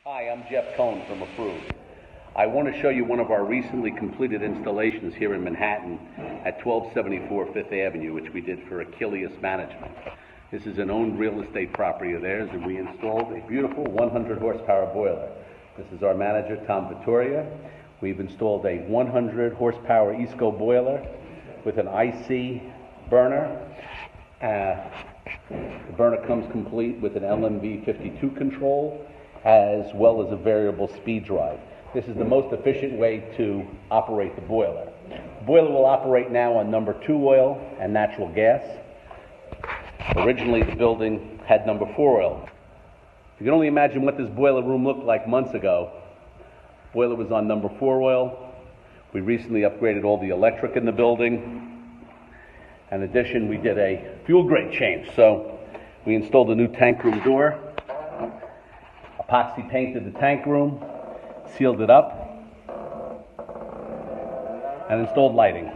Hi, I'm Jeff Cohn from Approved. I want to show you one of our recently completed installations here in Manhattan at 1274 Fifth Avenue, which we did for Achilles Management. This is an owned real estate property of theirs, and we installed a beautiful 100 horsepower boiler. This is our manager, Tom Vittoria. We've installed a 100 horsepower Easco boiler with an IC burner. The burner comes complete with an LMV 52 control, as well as a variable speed drive. This is the most efficient way to operate the boiler. The boiler will operate now on number 2 oil and natural gas. Originally, the building had number 4 oil. You can only imagine what this boiler room looked like months ago. The boiler was on number 4 oil. We recently upgraded all the electric in the building. In addition, we did a fuel grade change. So we installed a new tank room door, epoxy painted the tank room, sealed it up, and installed lighting.